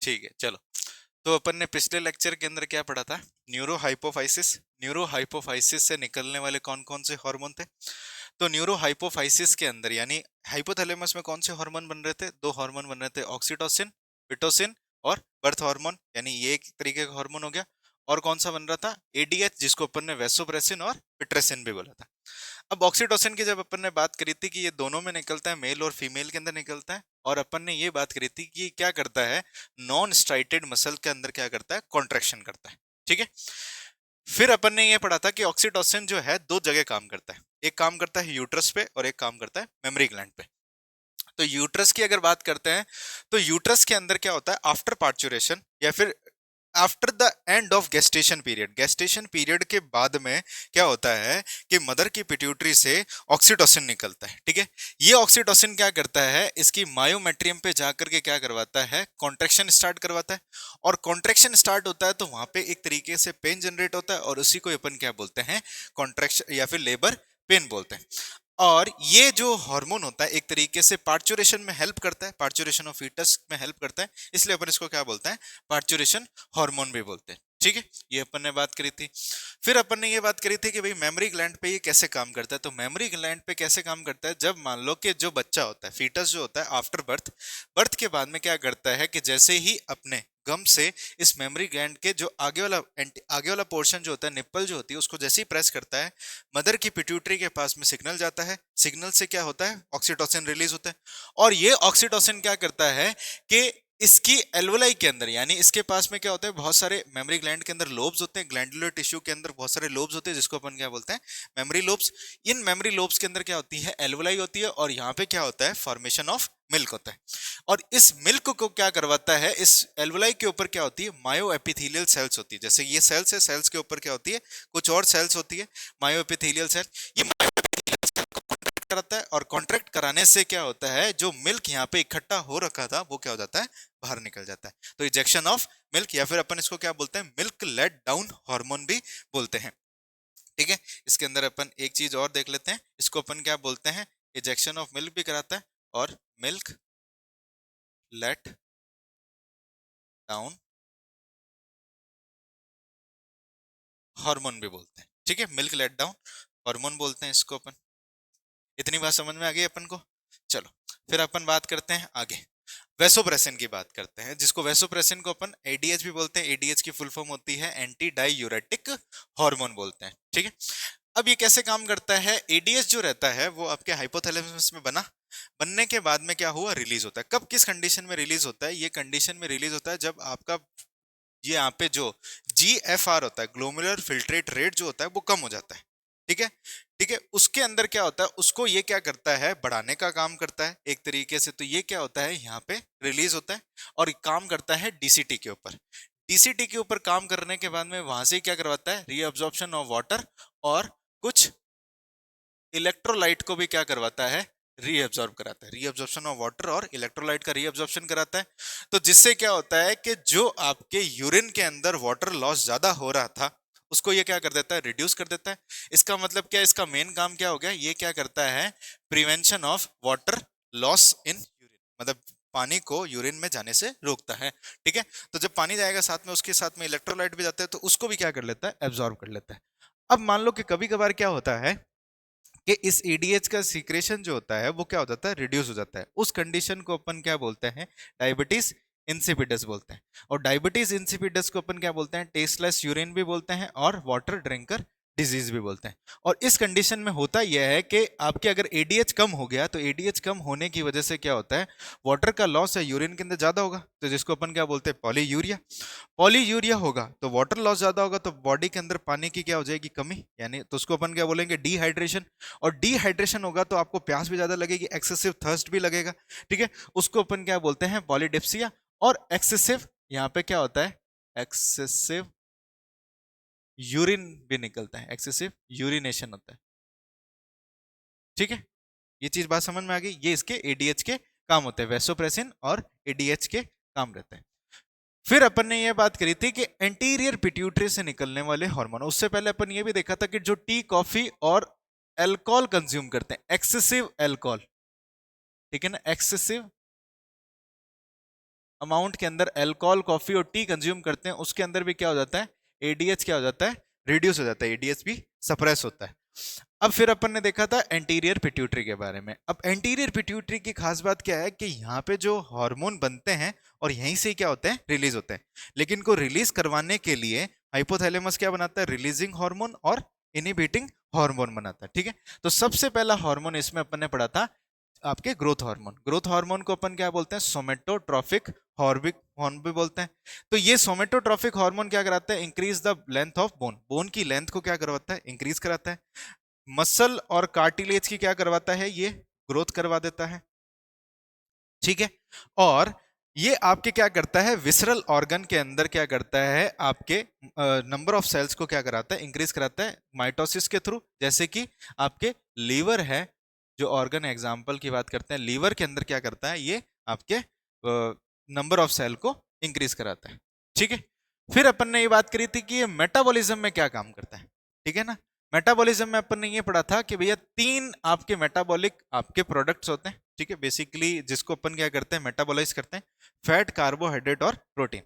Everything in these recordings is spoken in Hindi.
ठीक है, चलो। तो अपन ने पिछले लेक्चर के अंदर क्या पढ़ा था? Neuro hypophysis. न्यूरो हाइपोफाइसिस से निकलने वाले कौन कौन से हार्मोन थे? तो न्यूरो हाइपोफाइसिस के अंदर यानी हाइपोथैलेमस में कौन से हार्मोन बन रहे थे? दो हार्मोन बन रहे थे, ऑक्सीटोसिन, पिटोसिन और बर्थ हार्मोन, यानी ये एक तरीके का हार्मोन हो गया। और कौन सा बन रहा था? एडीएच, जिसको अपन ने वैसोप्रेसिन और पिट्रेसिन भी बोला था। अब ऑक्सीटोसिन की जब अपन ने बात करी थी कि ये दोनों में निकलता है, मेल और फीमेल के अंदर निकलता है, और अपन ने ये बात करी थी कि क्या करता है, नॉन स्ट्राइटेड मसल के अंदर क्या करता है, कॉन्ट्रैक्शन करता है। ठीक है। फिर अपन ने ये पढ़ा था कि ऑक्सीटोसिन जो है दो जगह काम करता है, एक काम करता है यूट्रस पे और एक काम करता है मेमोरी ग्लैंड पे। तो यूट्रस की अगर बात करते हैं तो यूट्रस के अंदर क्या होता है, आफ्टर पार्चुरेशन या फिर after the end of gestation period, gestation period के बाद में क्या होता है कि मदर की पिट्यूटरी से ऑक्सीटोसिन निकलता है। ठीक है। ये ऑक्सीटोसिन क्या करता है, इसकी मायोमेट्रियम पे जाकर के क्या करवाता है, कॉन्ट्रैक्शन स्टार्ट करवाता है। और कॉन्ट्रैक्शन स्टार्ट होता है तो वहां पे एक तरीके से पेन जनरेट होता है, और उसी को अपन क्या बोलते हैं, कॉन्ट्रैक्शन या फिर लेबर पेन बोलते हैं। और ये जो हार्मोन होता है एक तरीके से पार्चुरेशन में हेल्प करता है, पार्चुरेशन ऑफ फीटस में हेल्प करता है, इसलिए अपन इसको क्या बोलते हैं, पार्चुरेशन हार्मोन भी बोलते हैं। ठीक है, ये अपन ने बात करी थी। फिर अपन ने ये बात करी थी कि भाई मेमोरी ग्लैंड पे ये कैसे काम करता है। तो मेमोरी ग्लैंड पे कैसे काम करता है, जब मान लो कि जो बच्चा होता है, फीटस जो होता है, आफ्टर बर्थ, बर्थ के बाद में क्या करता है कि जैसे ही अपने गम से इस मेमोरी ग्लैंड के जो आगे वाला पोर्शन जो होता है, निप्पल जो होती है, उसको जैसे ही प्रेस करता है, मदर की पिट्यूटरी के पास में सिग्नल जाता है, सिग्नल से क्या होता है, ऑक्सीटोसिन रिलीज होता है। और ये ऑक्सीटोसिन क्या करता है कि इसकी एल्वोलाई के अंदर, यानी इसके पास में क्या होता है, बहुत सारे मेमोरी ग्लैंड के अंदर लोब्स होते हैं, ग्लैंडुलर टिश्यू के अंदर बहुत सारे लोब्स होते हैं, जिसको अपन क्या बोलते हैं, memory lobes. In memory lobes के अंदर क्या होती है, एल्वोलाई होती है, और यहाँ पे क्या होता है, फॉर्मेशन ऑफ मिल्क होता है। और इस मिल्क को क्या करवाता है, इस एल्वोलाई के ऊपर क्या होती है, मायो एपिथेलियल सेल्स होती है। जैसे ये सेल्स है, सेल्स के ऊपर क्या होती है, कुछ और सेल्स होती है, मायो एपिथेलियल सेल। ये कॉन्ट्रैक्ट कराता है, और कॉन्ट्रैक्ट कराने से क्या होता है, जो मिल्क यहाँ पे इकट्ठा हो रखा था वो क्या हो जाता है, बाहर निकल जाता है। तो इजेक्शन ऑफ मिल्क, या फिर अपन इसको क्या बोलते हैं, मिल्क लेट डाउन हार्मोन भी बोलते हैं। ठीक है। इसके अंदर अपन एक चीज और देख लेते हैं, इसको अपन क्या बोलते हैं, इजेक्शन ऑफ मिल्क भी कराता है, और मिल्क लेट डाउन हार्मोन भी बोलते हैं। ठीक है, मिल्क लेट डाउन हार्मोन बोलते हैं इसको अपन। इतनी बात समझ में आ गई अपन को। चलो, फिर अपन बात करते हैं आगे, वेसोप्रेसिन की बात करते हैं, जिसको वेसोप्रेसिन को अपन एडीएच भी बोलते हैं। एडीएच की फुल फॉर्म होती है एंटी डाईयूरेटिक हार्मोन बोलते हैं। ठीक है। अब ये कैसे काम करता है, एडीएच जो रहता है वो आपके हाइपोथैलेमस में बनने के बाद में क्या हुआ, रिलीज होता है। कब, किस कंडीशन में रिलीज होता है, ये कंडीशन में रिलीज होता है जब आपका ये यहाँ पे जो GFR होता है, ग्लोमेरुलर फिल्ट्रेट रेट जो होता है, वो कम हो जाता है। ठीक है। ठीक है, उसके अंदर क्या होता है, उसको ये क्या करता है, बढ़ाने का काम करता है एक तरीके से। तो ये क्या होता है, यहाँ पे रिलीज होता है, और काम करता है डीसीटी के ऊपर। डीसीटी के ऊपर काम करने के बाद में वहां से क्या करवाता है, रीअब्जॉर्प्शन ऑफ वाटर, और कुछ इलेक्ट्रोलाइट को भी क्या करवाता है, रीअब्जॉर्ब कराता है। रीअब्जॉर्प्शन ऑफ वाटर और इलेक्ट्रोलाइट का रीअब्जॉर्प्शन कराता है। तो जिससे क्या होता है कि जो आपके यूरिन के अंदर वाटर लॉस ज्यादा हो रहा था, उसको ये क्या कर देता है, रिड्यूस कर देता है। इसका मतलब क्या, इसका मेन काम क्या हो गया, ये क्या करता है, prevention of water loss in urine, मतलब पानी को यूरिन में जाने से रोकता है। ठीक है। तो जब पानी जाएगा साथ में, उसके साथ में इलेक्ट्रोलाइट भी जाता है, तो उसको भी क्या कर लेता है, एब्जॉर्ब कर लेता है। अब मान लो कि कभी कभार क्या होता है कि इस ईडीएच का सीक्रेशन जो होता है वो क्या हो जाता है, रिड्यूस हो जाता है। उस कंडीशन को अपन क्या बोलते हैं, डायबिटीज इंसिपिडस बोलते हैं। और डायबिटीज इंसिपिडस को अपन क्या बोलते हैं, टेस्टलेस यूरिन भी बोलते हैं, और वाटर ड्रिंकर डिजीज भी बोलते हैं। और इस कंडीशन में होता यह है कि आपके अगर एडीएच कम हो गया, तो एडीएच कम होने की वजह से क्या होता है, वाटर का लॉस है यूरिन के अंदर ज्यादा होगा, तो जिसको अपन क्या बोलते हैं, पॉलीयूरिया। पॉलीयूरिया होगा तो वाटर लॉस ज्यादा होगा, तो बॉडी के अंदर पानी की क्या हो जाएगी, कमी, यानी तो उसको अपन क्या बोलेंगे, डिहाइड्रेशन। और डिहाइड्रेशन होगा तो आपको प्यास भी ज्यादा लगेगी, एक्सेसिव थर्स्ट भी लगेगा। ठीक है, उसको अपन क्या बोलते हैं, पॉलीडिप्सिया। और एक्सेसिव, यहाँ पे क्या होता है, एक्सेसिव यूरिन भी निकलता है, एक्सेसिव यूरिनेशन होता है। ठीक है, ये चीज बात समझ में आ गई। ये इसके एडीएच के काम होते हैं, वेसोप्रेसिन और एडीएच के काम रहते हैं। फिर अपन ने ये बात करी थी कि एंटीरियर पिट्यूटरी से निकलने वाले हार्मोन, उससे पहले अपन ये भी देखा था कि जो टी, कॉफी और अल्कोहल कंज्यूम करते हैं, एक्सेसिव अल्कोहल, ठीक है ना, एक्सेसिव अमाउंट के अंदर अल्कोहल, कॉफी और टी कंज्यूम करते हैं उसके अंदर भी क्या हो जाता है, एडीएच क्या हो जाता है, रिड्यूस हो जाता है, एडीएच भी सप्रेस होता है। अब फिर अपन ने देखा था एंटीरियर पिट्यूटरी के बारे में। अब एंटीरियर पिट्यूटरी की खास बात क्या है कि यहाँ पे जो हार्मोन बनते हैं और यहीं से क्या होते हैं, रिलीज होते हैं। लेकिन को रिलीज करवाने के लिए हाइपोथैलेमस क्या बनाता है, रिलीजिंग हार्मोन और इनहिबिटिंग हार्मोन बनाता है। ठीक है, तो सबसे पहला हार्मोन इसमें अपन ने पढ़ा था आपके ग्रोथ हार्मोन। ग्रोथ हार्मोन को अपन क्या बोलते हैं, सोमेटोट्रॉफिक हार्मोन भी बोलते हैं। तो ये सोमेटोट्रॉफिक हार्मोन क्या कराता है, increase the length of bone, bone की लेंथ को क्या करवाता है, इंक्रीज कराता है। मसल और कार्टिलेज की क्या करवाता है, ये ग्रोथ करवा देता है। ठीक है, और ये आपके क्या करता है, विसरल ऑर्गन के अंदर क्या करता है, आपके नंबर ऑफ सेल्स को क्या कराता है, इंक्रीज कराता है माइटोसिस के थ्रू। जैसे कि आपके लीवर है, जो ऑर्गन एग्जांपल की बात करते हैं, लीवर के अंदर क्या करता है, ये आपके नंबर ऑफ सेल को इंक्रीज कराता है। ठीक है, फिर अपन ने ये बात करी थी कि ये मेटाबॉलिज्म में क्या काम करता है। ठीक है ना, मेटाबॉलिज्म में अपन ने ये पढ़ा था कि भैया तीन आपके मेटाबॉलिक आपके प्रोडक्ट्स होते हैं। ठीक है, बेसिकली जिसको अपन क्या करते हैं, मेटाबॉलाइज करते हैं, फैट, कार्बोहाइड्रेट और प्रोटीन।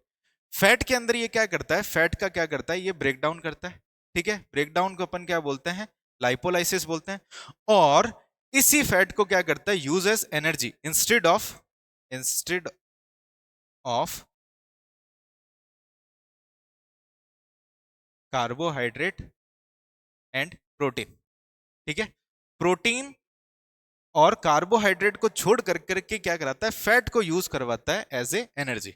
फैट के अंदर ये क्या करता है, फैट का क्या करता है, ये ब्रेक डाउन करता है। ठीक है, ब्रेक डाउन को अपन क्या बोलते हैं, लाइपोलाइसिस बोलते हैं। और इसी फैट को क्या करता है, use as energy instead of carbohydrate and protein. ठीक है, प्रोटीन और कार्बोहाइड्रेट को छोड़ कर करके क्या कराता है, फैट को यूज करवाता है एज ए एनर्जी।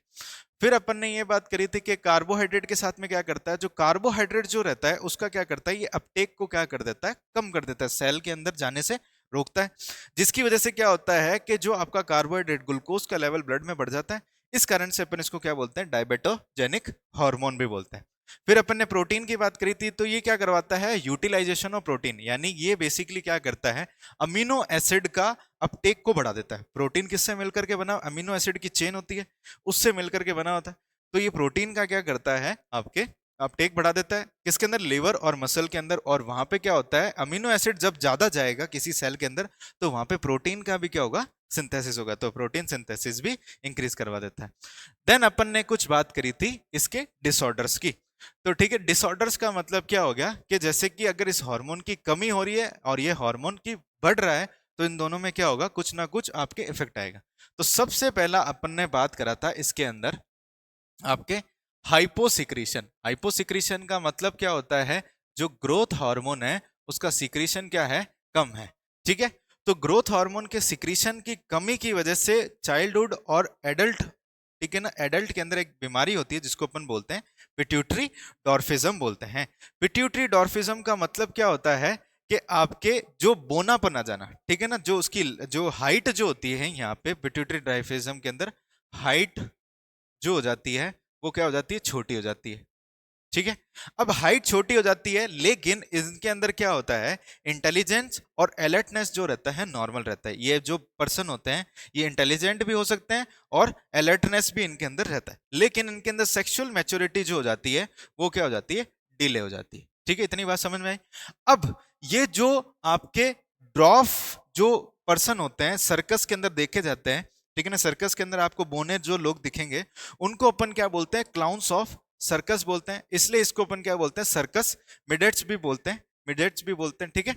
फिर अपन ने ये बात करी थी कि कार्बोहाइड्रेट के साथ में क्या करता है, जो कार्बोहाइड्रेट जो रहता है उसका क्या करता है, ये अपटेक को क्या कर देता है, कम कर देता है, सेल के अंदर जाने से रोकता है। जिसकी वजह से क्या होता है कि जो आपका कार्बोहाइड्रेट, ग्लूकोज का लेवल ब्लड में बढ़ जाता है। इस कारण से अपन इसको क्या बोलते हैं, डायबेटोजेनिक हार्मोन भी बोलते हैं। फिर अपन ने प्रोटीन की बात करी थी, तो ये क्या करवाता है, यूटिलाइजेशन ऑफ प्रोटीन, यानी ये बेसिकली क्या करता है, अमीनो एसिड का अपटेक को बढ़ा देता है। प्रोटीन किससे मिलकर के बना, अमीनो एसिड की चेन होती है, उससे मिलकर के बना होता है। तो ये प्रोटीन का क्या करता है, आपके अपटेक बढ़ा देता है, किसके अंदर, लिवर और मसल के अंदर। और वहां पे क्या होता है, अमीनो एसिड जब ज्यादा जाएगा किसी सेल के अंदर, तो वहां पे प्रोटीन का भी क्या होगा, सिंथेसिस होगा, तो प्रोटीन सिंथेसिस भी इंक्रीज करवा देता है। देन अपन ने कुछ बात करी थी इसके डिसऑर्डर्स की। तो ठीक है, डिसऑर्डर्स का मतलब क्या हो गया कि जैसे कि अगर इस हार्मोन की कमी हो रही है और ये हार्मोन की बढ़ रहा है, तो इन दोनों में क्या होगा, कुछ ना कुछ आपके इफेक्ट आएगा। तो सबसे पहला अपन ने बात करा था इसके अंदर आपके हाइपोसिक्रीशन। हाइपोसिक्रीशन का मतलब क्या होता है, जो ग्रोथ हार्मोन है उसका सिक्रीशन क्या है, कम है। ठीक है, तो ग्रोथ हार्मोन के सिक्रीशन की कमी की वजह से चाइल्डहुड और एडल्ट, ठीक है ना, एडल्ट के अंदर एक बीमारी होती है जिसको अपन बोलते हैं पिट्यूटरी डॉर्फिज्म बोलते हैं। पिट्यूटरी डॉर्फिज्म का मतलब क्या होता है कि आपके जो बोनापन आ जाना, ठीक है ना, जो उसकी जो हाइट जो होती है यहाँ पे पिट्यूटरी डॉर्फिज्म के अंदर, हाइट जो हो जाती है वो क्या हो जाती है, छोटी हो जाती है। ठीक है, अब हाइट छोटी हो जाती है, लेकिन इनके अंदर क्या होता है, इंटेलिजेंस और अलर्टनेस जो रहता है नॉर्मल रहता है। ये जो पर्सन होते हैं ये इंटेलिजेंट भी हो सकते हैं और अलर्टनेस भी इनके अंदर रहता है, लेकिन इनके अंदर सेक्सुअल मैच्योरिटी जो हो जाती है वो क्या हो जाती है, डिले हो जाती है। ठीक है, इतनी बात समझ में आई। अब ये जो आपके ड्रॉफ जो पर्सन होते हैं सर्कस के अंदर देखे जाते हैं, ठीक है ना, सर्कस के अंदर आपको बोने जो लोग दिखेंगे उनको अपन क्या बोलते हैं, क्लाउन्स ऑफ सर्कस बोलते हैं। इसलिए इसको अपन क्या बोलते हैं, सर्कस मिडेट्स भी बोलते हैं, मिडेट्स भी बोलते हैं। ठीक है,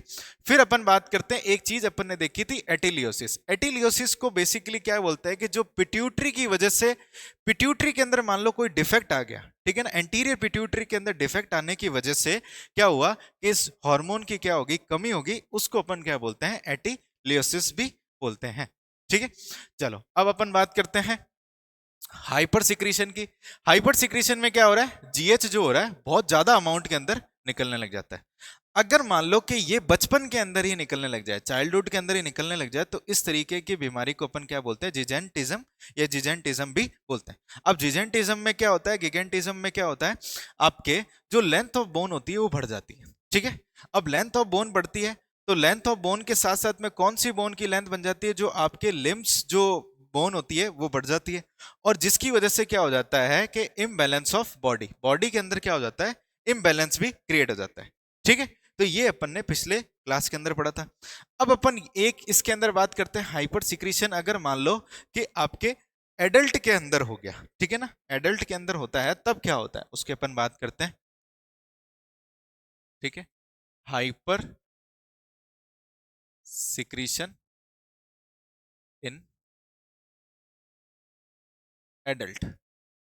फिर अपन बात करते हैं, एक चीज अपन ने देखी थी एटिलियोसिस। एटिलियोसिस को बेसिकली क्या बोलता है कि जो पिट्यूटरी की वजह से, पिट्यूटरी के अंदर मान लो कोई डिफेक्ट आ गया, ठीक है ना, एंटीरियर पिट्यूटरी के अंदर डिफेक्ट आने की वजह से क्या हुआ कि इस हार्मोन की क्या होगी, कमी होगी, उसको अपन क्या बोलते हैं, एटिलियोसिस भी बोलते हैं। ठीक है, चलो अब अपन बात करते हैं हाइपर सिक्रीशन की। हाइपर सिक्रीशन में क्या हो रहा है, जीएच जो हो रहा है बहुत ज्यादा अमाउंट के अंदर निकलने लग जाता है। अगर मान लो कि ये बचपन के अंदर ही निकलने लग जाए, चाइल्डहुड के अंदर ही निकलने लग जाए, तो इस तरीके की बीमारी को अपन क्या बोलते हैं, जिजेंटिज्म या जिजेंटिज्म भी बोलते हैं। अब जिजेंटिज्म में क्या होता है, गिगेंटिज्म में क्या होता है, आपके जो लेंथ ऑफ बोन होती है वो बढ़ जाती है। ठीक है, अब लेंथ ऑफ बोन बढ़ती है, तो लेंथ ऑफ बोन के साथ साथ में कौन सी बोन की लेंथ बन जाती है, जो आपके लिम्स जो बोन होती है वो बढ़ जाती है। और जिसकी वजह से क्या हो जाता है कि इम्बैलेंस ऑफ बॉडी, बॉडी के अंदर क्या हो जाता है, इम्बैलेंस भी क्रिएट हो जाता है। ठीक है, तो ये अपन ने पिछले क्लास के अंदर पढ़ा था। अब अपन एक इसके अंदर बात करते हैं हाइपर सिक्रीशन। अगर मान लो कि आपके एडल्ट के अंदर हो गया, ठीक है ना, एडल्ट के अंदर होता है तब क्या होता है उसके अपन बात करते हैं, ठीक है। Hyper secretion in adult.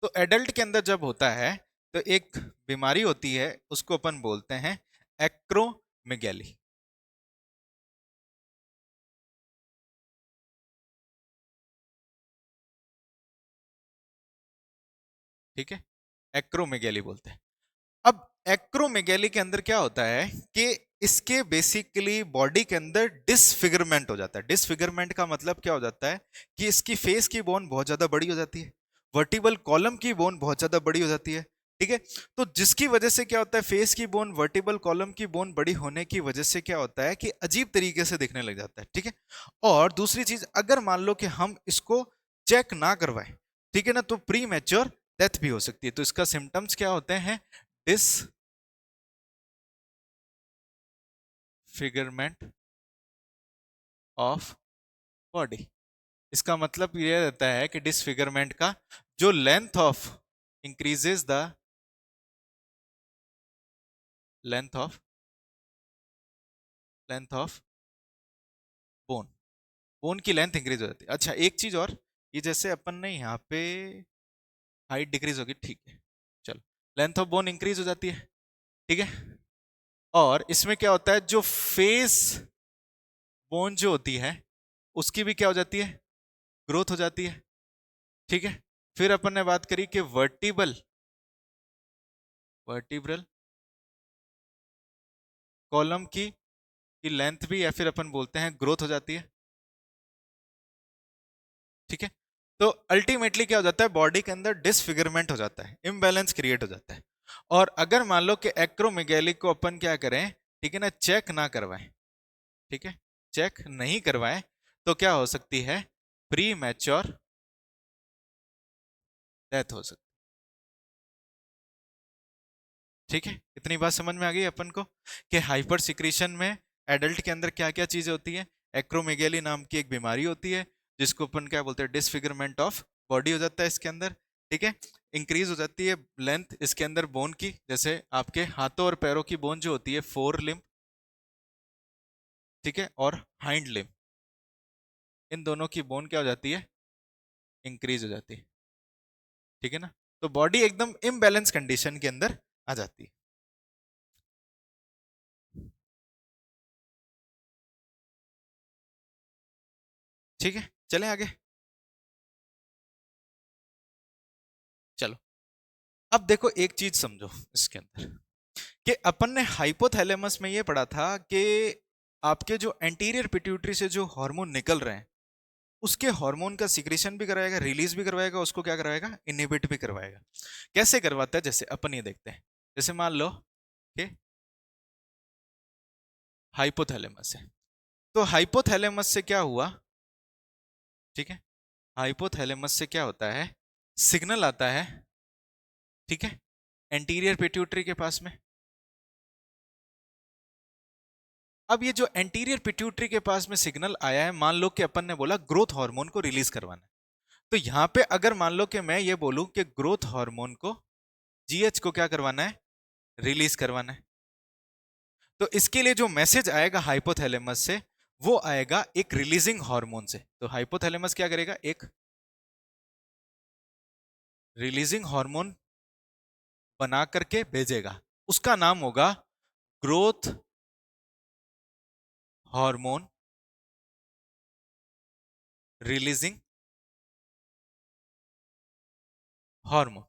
तो एडल्ट के अंदर जब होता है तो एक बीमारी होती है, उसको अपन बोलते हैं एक्रोमेगैली, ठीक है, एक्रोमेगैली बोलते हैं। अब एक्रोमेगैली के अंदर क्या होता है कि इसके बेसिकली बॉडी के अंदर डिसफिगरमेंट हो जाता है। डिसफिगरमेंट का मतलब क्या हो जाता है कि इसकी फेस की बोन बहुत ज्यादा बड़ी हो जाती है, वर्टिबल कॉलम की बोन बहुत ज्यादा बड़ी हो जाती है, ठीक है। तो जिसकी वजह से क्या होता है, फेस की बोन, वर्टिबल कॉलम की बोन बड़ी होने की वजह से क्या होता है कि अजीब तरीके से दिखने लग जाता है, ठीक है। और दूसरी चीज, अगर मान लो कि हम इसको चेक ना करवाएं, ठीक है ना, तो प्री मैच्योर डेथ भी हो सकती है। तो इसका सिम्टम्स क्या होते हैं, डिसफिगरमेंट ऑफ बॉडी। इसका मतलब ये रहता है कि डिसफिगरमेंट का जो length of increases the length of length of bone, bone की लेंथ इंक्रीज हो जाती है। अच्छा एक चीज और, ये जैसे अपन ने यहाँ पे हाइट डिक्रीज होगी, ठीक है, चलो, लेंथ ऑफ बोन इंक्रीज हो जाती है, ठीक है। और इसमें क्या होता है, जो फेस बोन जो होती है उसकी भी क्या हो जाती है, ग्रोथ हो जाती है, ठीक है। फिर अपन ने बात करी कि वर्टिब्रल कॉलम की लेंथ भी या फिर अपन बोलते हैं ग्रोथ हो जाती है, ठीक है। तो अल्टीमेटली क्या हो जाता है, बॉडी के अंदर डिसफिगरमेंट हो जाता है, इम्बैलेंस क्रिएट हो जाता है। और अगर मान लो कि एक्रोमेगैली को अपन क्या करें, ठीक है ना, चेक ना करवाएं, ठीक है, चेक नहीं करवाएं, तो क्या हो सकती है, प्री मैच्योर डेथ हो सकती है, ठीक है। इतनी बात समझ में आ गई अपन को कि हाइपर सिक्रीशन में एडल्ट के अंदर क्या क्या चीजें होती है। एक्रोमेगैली नाम की एक बीमारी होती है जिसको अपन क्या बोलते हैं, डिसफिगरमेंट ऑफ बॉडी हो जाता है इसके अंदर, ठीक है। इंक्रीज हो जाती है लेंथ इसके अंदर बोन की, जैसे आपके हाथों और पैरों की बोन जो होती है, फोर लिम्ब, ठीक है, और हाइंड लिम्ब, इन दोनों की बोन क्या हो जाती है, इंक्रीज हो जाती है, ठीक है ना। तो बॉडी एकदम इम्बैलेंस कंडीशन के अंदर आ जाती है, ठीक है। चलें आगे, चलो। अब देखो एक चीज समझो इसके अंदर कि अपन ने हाइपोथैलेमस में ये पढ़ा था कि आपके जो एंटीरियर पिट्यूटरी से जो हार्मोन निकल रहे हैं, उसके हार्मोन का सिक्रेशन भी करवाएगा, रिलीज भी करवाएगा, उसको क्या करवाएगा, इनहिबिट भी करवाएगा। कैसे करवाता है, जैसे अपन ये देखते हैं, जैसे मान लो कि हाइपोथैलेमस है, तो हाइपोथैलेमस से क्या हुआ, ठीक है, हाइपोथैलेमस से क्या होता है, सिग्नल आता है, ठीक है, एंटीरियर पिट्यूटरी के पास में। अब ये जो एंटीरियर पिट्यूटरी के पास में सिग्नल आया है, मान लो कि अपन ने बोला ग्रोथ हार्मोन को रिलीज करवाना है, तो यहां पे अगर मान लो कि मैं ये बोलूं कि ग्रोथ हार्मोन को, जीएच को क्या करवाना है, रिलीज करवाना है, तो इसके लिए जो मैसेज आएगा हाइपोथैलेमस से, वो आएगा एक रिलीजिंग हार्मोन से। तो हाइपोथैलेमस क्या करेगा, एक रिलीजिंग हार्मोन बना करके भेजेगा, उसका नाम होगा ग्रोथ हार्मोन रिलीजिंग हार्मोन,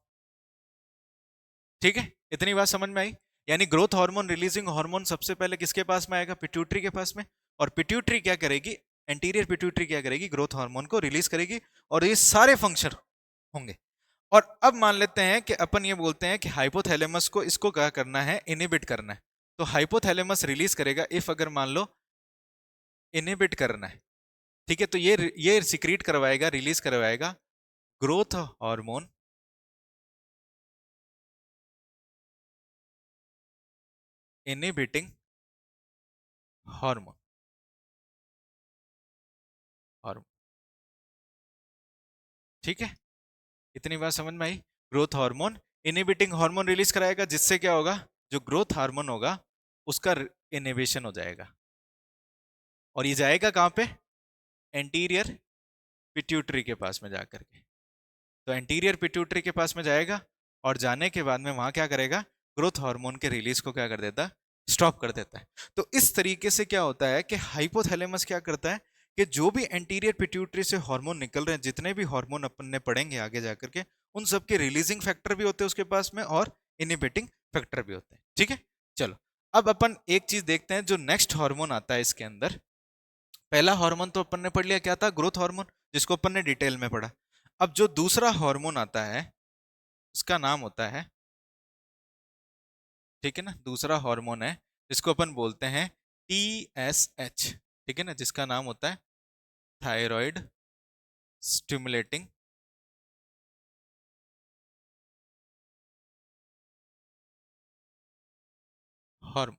ठीक है। इतनी बात समझ में आई, यानी ग्रोथ हार्मोन रिलीजिंग हार्मोन सबसे पहले किसके पास में आएगा, पिट्यूटरी के पास में, और पिट्यूटरी क्या करेगी, एंटीरियर पिट्यूटरी क्या करेगी, ग्रोथ हार्मोन को रिलीज करेगी, और ये सारे फंक्शन होंगे। और अब मान लेते हैं कि अपन ये बोलते हैं कि हाइपोथैलेमस को इसको क्या करना है, इनहिबिट करना है, तो हाइपोथैलेमस रिलीज करेगा, इफ अगर मान लो इनहिबिट करना है, ठीक है, तो ये सिक्रीट करवाएगा, रिलीज करवाएगा growth hormone inhibiting hormone, hormone, ठीक है, इतनी बात समझ में आई। Growth hormone inhibiting hormone release कराएगा, जिससे क्या होगा, जो ग्रोथ हार्मोन होगा उसका इनहिबिशन हो जाएगा। और ये जाएगा कहाँ पे, एंटीरियर पिट्यूटरी के पास में जाकर के। तो एंटीरियर पिट्यूटरी के पास में जाएगा, और जाने के बाद में वहां क्या करेगा, ग्रोथ हार्मोन के रिलीज को क्या कर देता है, स्टॉप कर देता है। तो इस तरीके से क्या होता है कि हाइपोथैलेमस क्या करता है कि जो भी एंटीरियर पिट्यूटरी से हार्मोन निकल रहे हैं, जितने भी हार्मोन अपन ने पढ़ेंगे आगे जाकर के, उन सबके रिलीजिंग फैक्टर भी होते हैं उसके पास में, और इनिबिटिंग फैक्टर भी होते हैं। ठीक है, चलो अब अपन एक चीज देखते हैं, जो नेक्स्ट हार्मोन आता है इसके अंदर। पहला हार्मोन तो अपन ने पढ़ लिया, क्या था, ग्रोथ हार्मोन, जिसको अपन ने डिटेल में पढ़ा। अब जो दूसरा हार्मोन आता है उसका नाम होता है, ठीक है ना, दूसरा हार्मोन है जिसको अपन बोलते हैं TSH, ठीक है ना, जिसका नाम होता है थायराइड स्टिमुलेटिंग हार्मोन।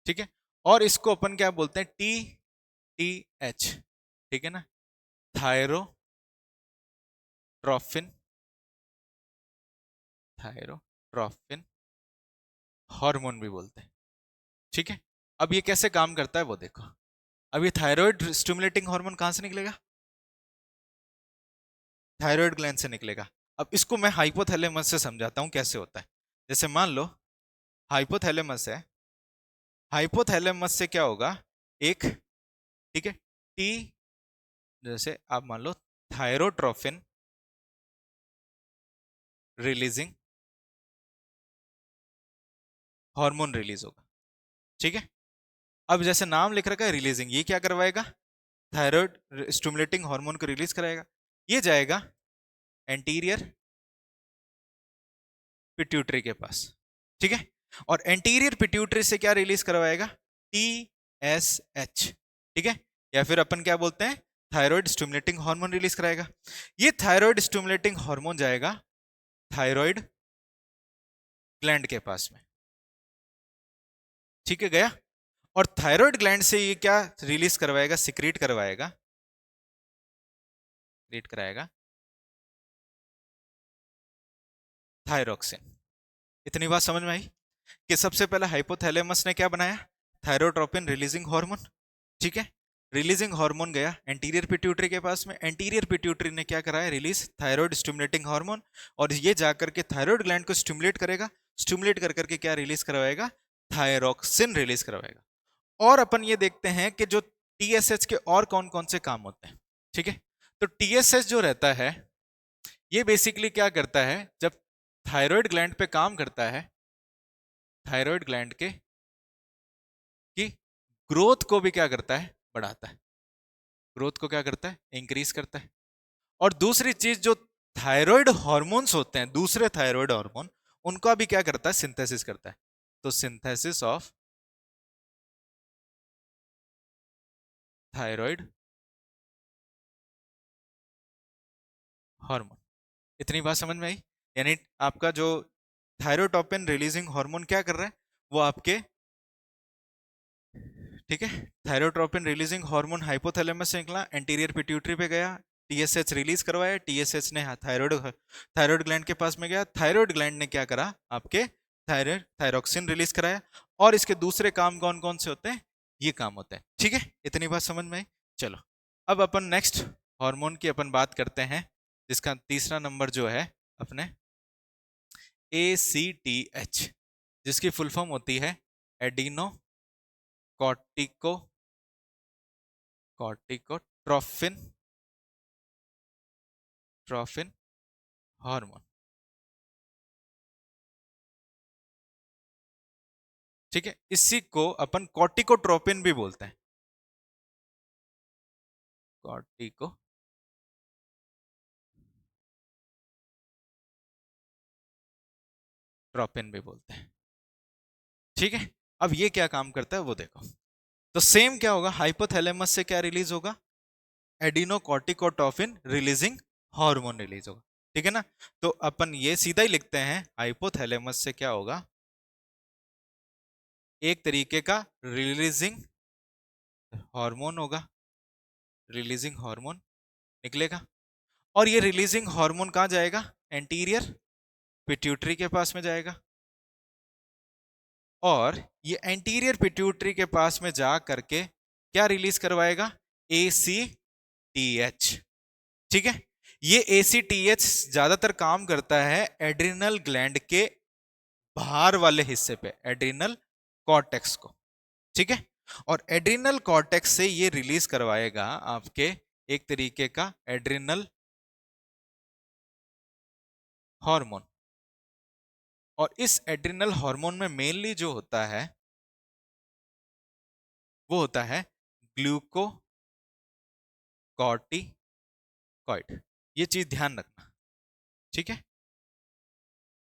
ठीक है, और इसको अपन क्या बोलते हैं, TTH, ठीक है ना, थायरोट्रोफिन, थायरोट्रोफिन हार्मोन भी बोलते हैं। ठीक है, अब ये कैसे काम करता है वो देखो। अब ये थायराइड स्टिमुलेटिंग हार्मोन कहां से निकलेगा, थायराइड ग्लैंड से निकलेगा। अब इसको मैं हाइपोथैलेमस से समझाता हूं कैसे होता है। जैसे मान लो हाइपोथैलेमस है, हाइपोथैलेमस से क्या होगा, एक, ठीक है, टी, जैसे आप मान लो थायरोट्रोफिन रिलीजिंग हार्मोन रिलीज होगा। ठीक है, अब जैसे नाम लिख रखा है रिलीजिंग, ये क्या करवाएगा, थायराइड स्टिमुलेटिंग हार्मोन को रिलीज कराएगा। ये जाएगा एंटीरियर पिट्यूटरी के पास। ठीक है, और एंटीरियर पिट्यूटरी से क्या रिलीज करवाएगा, TSH, ठीक है, या फिर अपन क्या बोलते हैं, थायराइड स्टिमुलेटिंग हार्मोन रिलीज कराएगा। ये थायराइड स्टिमुलेटिंग हार्मोन जाएगा थायराइड ग्लैंड के पास में। ठीक है, गया, और थायराइड ग्लैंड से ये क्या रिलीज करवाएगा, सिक्रीट करवाएगा, सिक्रीट कराएगा थायरोक्सिन। इतनी बात समझ में आई कि सबसे पहले हाइपोथैलेमस ने क्या बनाया, थायरोट्रोपिन रिलीजिंग हार्मोन। ठीक है, रिलीजिंग हार्मोन गया एंटीरियर पिट्यूटरी के पास में, एंटीरियर पिट्यूटरी ने क्या कराया, रिलीज थायराइड स्टिमुलेटिंग हार्मोन, और ये जाकर के थायराइड ग्लैंड को स्टिमुलेट करेगा, स्टिमुलेट कर करके क्या रिलीज करवाएगा, थायरोक्सिन रिलीज करवाएगा। और अपन ये देखते हैं कि जो TSH के और कौन कौन से काम होते हैं। ठीक है, तो TSH जो रहता है, ये बेसिकली क्या करता है, जब थायराइड ग्लैंड पे काम करता है, थायराइड ग्लैंड के की ग्रोथ को भी क्या करता है, बढ़ाता है, ग्रोथ को क्या करता है, इंक्रीज करता है। और दूसरी चीज, जो थायराइड हार्मोन्स होते हैं, दूसरे थायराइड हार्मोन, उनका भी क्या करता है, सिंथेसिस करता है। तो सिंथेसिस ऑफ थायराइड हार्मोन। इतनी बात समझ में आई, यानी आपका जो थायरोटोपिन रिलीजिंग हार्मोन क्या कर रहा है, वो आपके, ठीक है, थायरोट्रोपिन रिलीजिंग हार्मोन हाइपोथैलेमस से निकला, एंटीरियर पिट्यूटरी पे गया, TSH रिलीज करवाया, TSH ने थायराइड थायराइड ग्लैंड के पास में गया, थायराइड ग्लैंड ने क्या करा, आपके थायराइड थायरोक्सिन रिलीज कराया। और इसके दूसरे काम कौन कौन से होते हैं, ये काम होते हैं। ठीक है, इतनी बात समझ में आई। चलो अब अपन नेक्स्ट हार्मोन की अपन बात करते हैं, जिसका तीसरा नंबर जो है अपने ACTH, जिसकी फुल फॉर्म होती है एडिनो कॉर्टिको कॉर्टिकोट्रोफिन ट्रोफिन हार्मोन। ठीक है, इसी को अपन कॉर्टिकोट्रोपिन भी बोलते हैं, कॉर्टिकोट्रोपिन भी बोलते हैं। ठीक है, अब ये क्या काम करता है वो देखो। तो सेम क्या होगा, हाइपोथैलेमस से क्या रिलीज होगा, एडिनोकॉर्टिकोट्रोफिन रिलीजिंग हार्मोन रिलीज होगा। ठीक है ना, तो अपन ये सीधा ही लिखते हैं, हाइपोथैलेमस से क्या होगा, एक तरीके का रिलीजिंग हार्मोन होगा, रिलीजिंग हार्मोन निकलेगा। और ये रिलीजिंग हार्मोन कहाँ जाएगा? एंटीरियर पिट्यूटरी के पास में जाएगा, और ये एंटीरियर पिट्यूटरी के पास में जा करके क्या रिलीज करवाएगा? ACTH। ठीक है, ये ACTH ज्यादातर काम करता है एड्रिनल ग्लैंड के बाहर वाले हिस्से पे, एड्रिनल कॉर्टेक्स को। ठीक है, और एड्रिनल कॉर्टेक्स से ये रिलीज करवाएगा आपके एक तरीके का एड्रिनल हार्मोन, और इस एड्रिनल हार्मोन में मेनली जो होता है वो होता है ग्लूकोकॉर्टिकॉइड। ये चीज ध्यान रखना। ठीक है,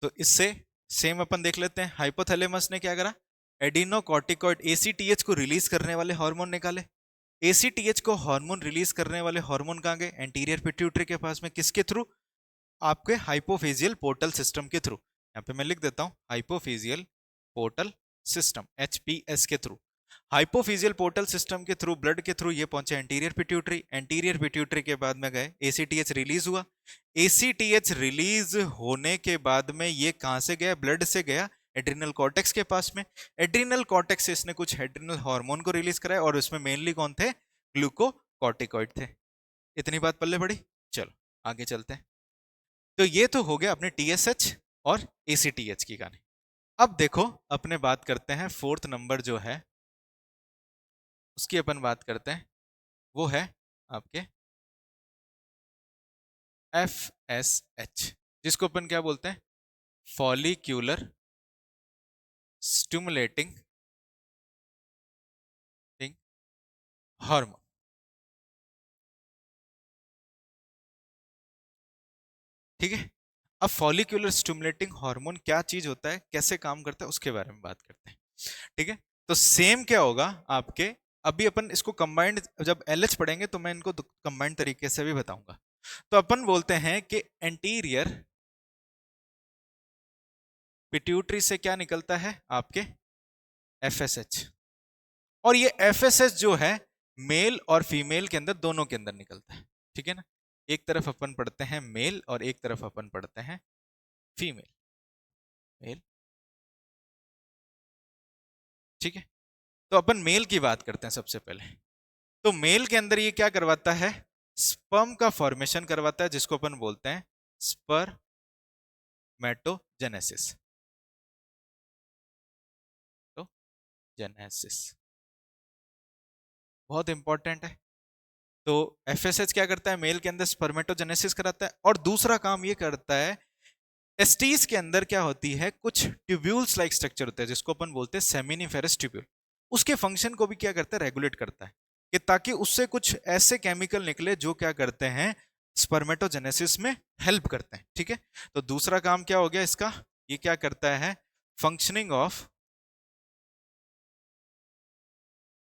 तो इससे सेम अपन देख लेते हैं। हाइपोथैलेमस ने क्या करा? एडिनोकॉर्टिकॉइड ACTH को रिलीज करने वाले हार्मोन निकाले। ACTH को हार्मोन रिलीज करने वाले हार्मोन कहां गए? एंटीरियर पिट्यूटरी के पास में। किसके थ्रू? आपके हाइपोफेजियल पोर्टल सिस्टम के थ्रू। यहां पे मैं लिख देता हूं, हाइपोफेजियल पोर्टल सिस्टम, HPS के थ्रू। हाइपोफिजियल पोर्टल सिस्टम के थ्रू, ब्लड के थ्रू ये पहुंचे एंटीरियर पिट्यूटरी। एंटीरियर पिट्यूटरी के बाद में गए, ACTH रिलीज हुआ। ACTH रिलीज होने के बाद में ये कहां से गया? ब्लड से गया एड्रिनल कॉर्टेक्स के पास में। एड्रिनल कॉर्टेक्स से इसने कुछ एड्रिनल हार्मोन को रिलीज कराया, और उसमें मेनली कौन थे? ग्लूकोकॉर्टिकॉइड थे। इतनी बात पल्ले पड़ी। चलो आगे चलते हैं। तो ये तो हो गया अपने TSH और ACTH की कहानी। अब देखो अपने बात करते हैं फोर्थ नंबर जो है उसकी अपन बात करते हैं, वो है आपके FSH, जिसको अपन क्या बोलते हैं? Follicular stimulating hormone. ठीक है, अब फॉलिक्यूलर स्टिमुलेटिंग हार्मोन क्या चीज होता है, कैसे काम करता है, उसके बारे में बात करते हैं। ठीक है, तो सेम क्या होगा आपके, अभी अपन इसको कंबाइंड जब LH पढ़ेंगे तो मैं इनको कंबाइंड तरीके से भी बताऊंगा। तो अपन बोलते हैं कि एंटीरियर पिट्यूटरी से क्या निकलता है? आपके FSH। और ये FSH जो है मेल और फीमेल के अंदर, दोनों के अंदर निकलता है। ठीक है ना, एक तरफ अपन पढ़ते हैं मेल और एक तरफ अपन पढ़ते हैं फीमेल। मेल, ठीक है, तो अपन मेल की बात करते हैं सबसे पहले। तो मेल के अंदर ये क्या करवाता है? स्पर्म का फॉर्मेशन करवाता है, जिसको अपन बोलते हैं स्पर्मेटोजेनेसिस। तो जेनेसिस बहुत इंपॉर्टेंट है। तो FSH क्या करता है? मेल के अंदर स्पर्मेटोजेनेसिस कराता है। और दूसरा काम ये करता है, टेस्टिस के अंदर क्या होती है, कुछ ट्यूब्यूल्स लाइक स्ट्रक्चर होता है जिसको अपन बोलते हैं सेमिनिफेरस ट्यूब्यूल। उसके फंक्शन को भी क्या करता है? रेगुलेट करता है, कि ताकि उससे कुछ ऐसे केमिकल निकले जो क्या करते हैं? स्पर्मेटोजेनेसिस में हेल्प करते हैं। ठीक है, तो दूसरा काम क्या हो गया इसका? ये क्या करता है? Functioning of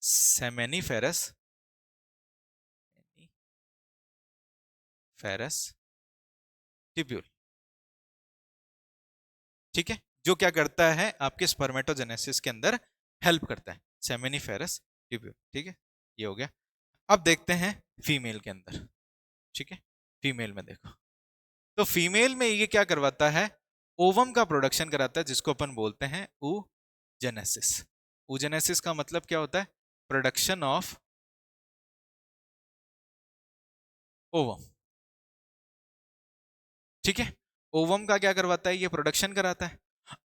seminiferous ferrous tubule. ठीक है, जो क्या करता है? आपके स्पर्मेटोजेनेसिस के अंदर हेल्प करता है, सेमिनिफेरस ट्यूब्यूल। ठीक है, ये हो गया। अब देखते हैं फीमेल के अंदर। ठीक है, फीमेल में देखो, तो फीमेल में ये क्या करवाता है? ओवम का प्रोडक्शन कराता है, जिसको अपन बोलते हैं oogenesis। oogenesis का मतलब क्या होता है? Production of ovum. ठीक है, ओवम का क्या करवाता है? ये प्रोडक्शन कराता है।